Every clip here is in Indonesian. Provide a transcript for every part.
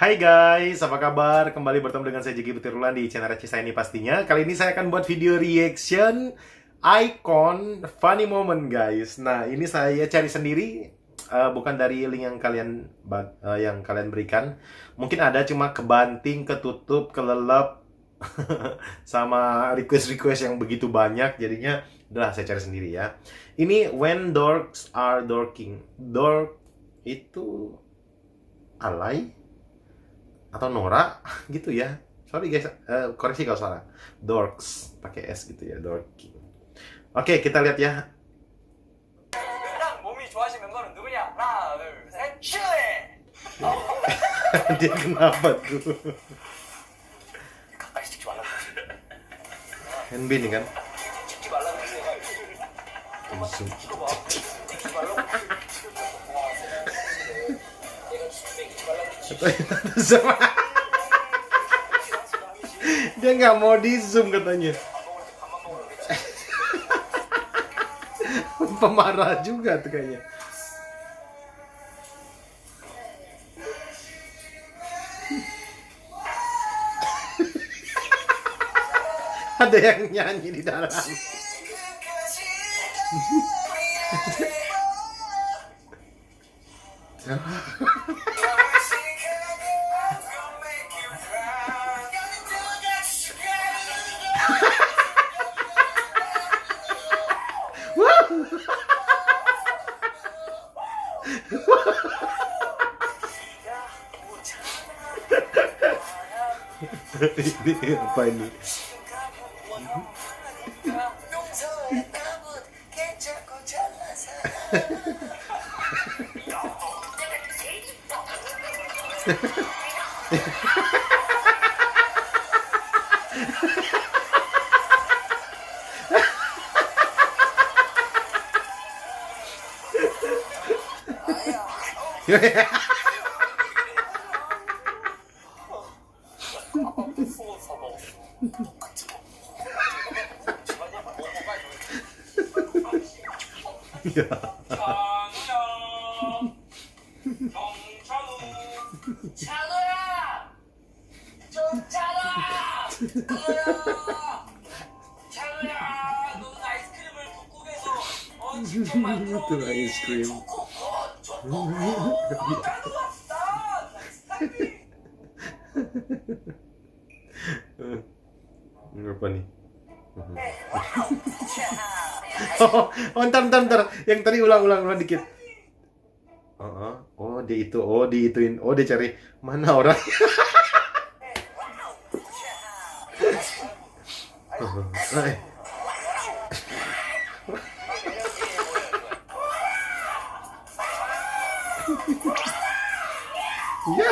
Hai guys, apa kabar? Kembali bertemu dengan saya Jeki Butirulan di channel Receh saya ini pastinya. Kali ini saya akan buat video reaction iKON Funny Moment guys. Nah, ini saya cari sendiri, bukan dari link yang kalian berikan. Mungkin ada, cuma kebanting, ketutup, kelelep, sama request-request yang begitu banyak. Jadinya, udah saya cari sendiri ya. Ini When Dorks Are Dorking. Dork itu alay atau Nora gitu ya. Sorry guys, koreksi kalau salah. Dorks pakai S gitu ya, dorking. Oke, kita lihat ya. Dia kenapa tuh? Henbin nih kan? Dia nggak mau di zoom katanya. Pemarah juga tuh kayaknya. Ada yang nyanyi di dalam. Ini apa ini? Ya. Itu ice cream. Apa nih? Ntar. Yang tadi ulang dikit. Oh, dia itu. Oh, diituin. Oh, dia cari mana orang. Ya. Iya.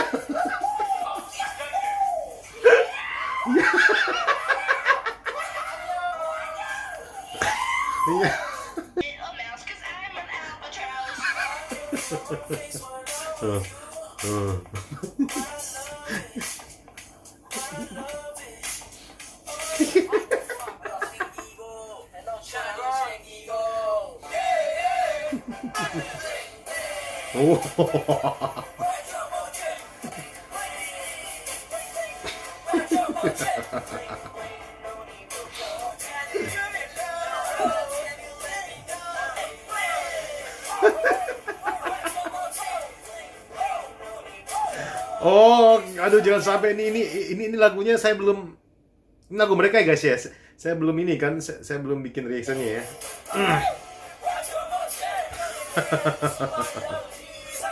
Oh, aduh jangan sampai ini lagunya saya belum, ini lagu mereka ya guys ya. Saya belum ini kan, saya belum bikin reactionnya ya.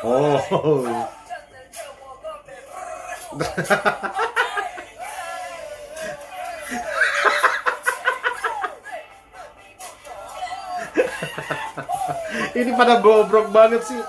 Oh. Ini pada bobrok banget sih.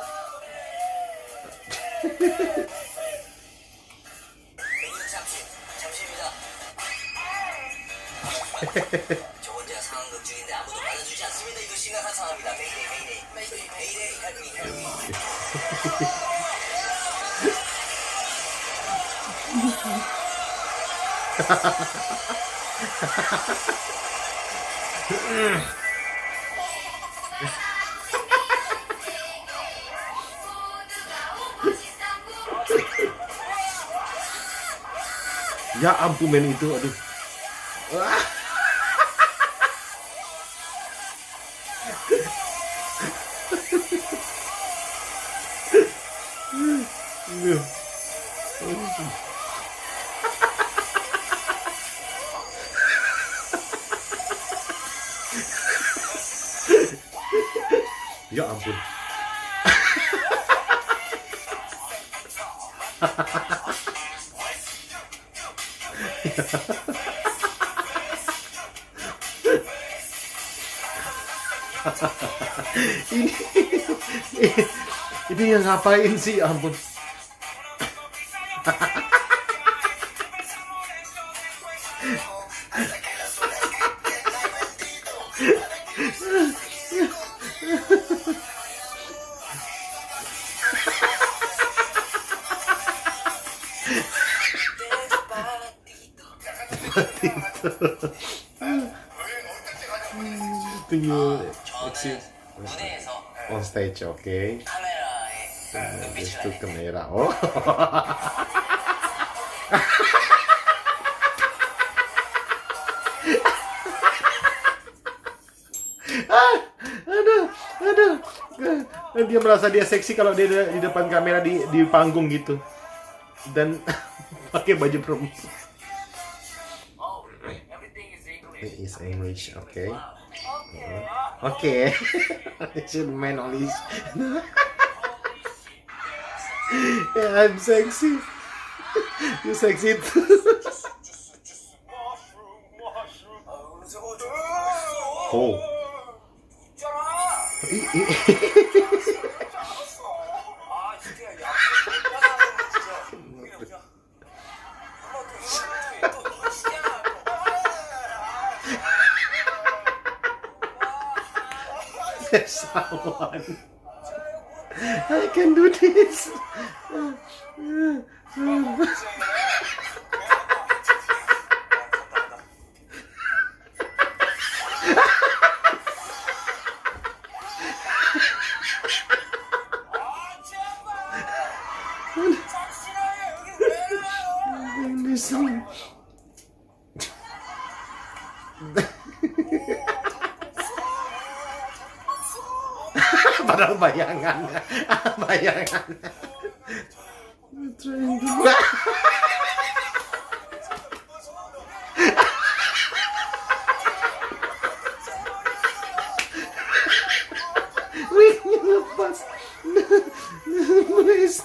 Ya ampun men itu, aduh. Wah. Ya ampun. ini ini yang ngapain sih, ampun. Do you exist on stage? Okay. This to camera. Oh. Aduh. Dia merasa dia seksi kalau dia di depan kamera di panggung gitu. Dan pakai baju perempuan. It is English, okay. Okay. It's a man only. Yeah, I'm sexy. You sexy too. Oh. There's someone. I can do this. Padahal bayangannya. Wingnya lepas. Please.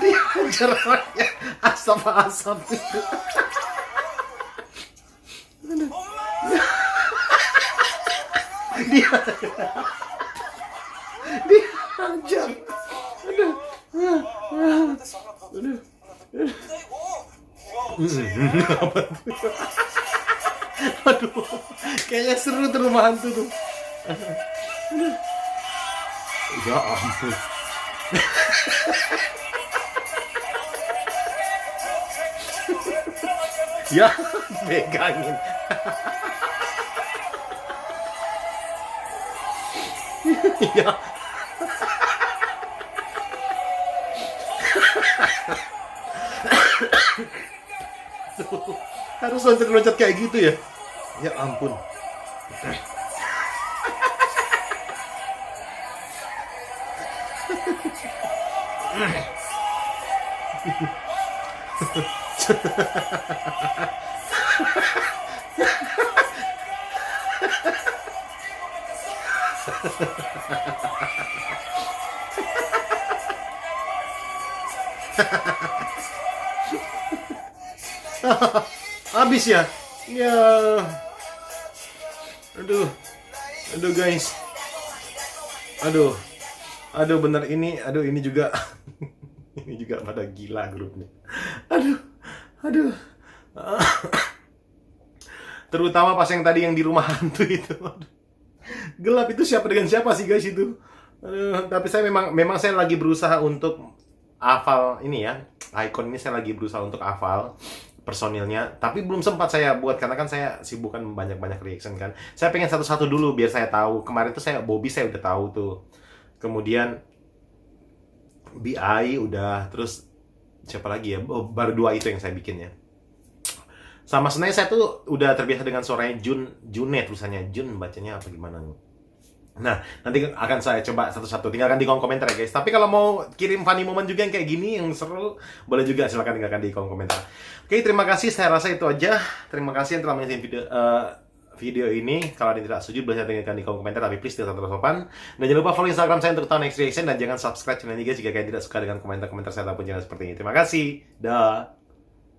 Dia jerawatnya asap-asap itu. Dia hajar. Aduh, kayaknya seru tuh rumah hantu tuh. Ya ampun. Ya, pegangin. Ya. Harus loncat-loncat kayak gitu ya? Ya ampun. Habis ya? Ya. Aduh guys. Aduh bener ini juga ini juga pada gila grupnya. Aduh. Terutama pas yang tadi yang di rumah hantu itu. Aduh. Gelap itu siapa dengan siapa sih guys itu? Tapi saya memang saya lagi berusaha untuk hafal ini ya. iKON ini saya lagi berusaha untuk hafal personilnya, tapi belum sempat saya buat karena kan saya sibuk kan banyak-banyak reaction kan. Saya pengen satu-satu dulu biar saya tahu. Kemarin tuh saya Bobby saya udah tahu tuh. Kemudian BI udah, terus siapa lagi ya? Oh, baru dua itu yang saya bikin ya. Sama sebenarnya saya tuh udah terbiasa dengan suaranya June tulisannya Jun, bacanya apa gimana nih. Nah, nanti akan saya coba satu-satu. Tinggalkan di kolom komentar ya guys. Tapi kalau mau kirim funny moment juga yang kayak gini, yang seru, boleh juga, silahkan tinggalkan di kolom komentar. Oke, terima kasih. Saya rasa itu aja. Terima kasih yang telah menonton video ini. Kalau ada yang tidak setuju, boleh tinggalkan di kolom komentar. Tapi please tidak terlalu sopan. Dan jangan lupa follow Instagram saya untuk tahu next reaction. Dan jangan subscribe channel ini guys jika kalian tidak suka dengan komentar-komentar saya ataupun channel seperti ini. Terima kasih. Dah.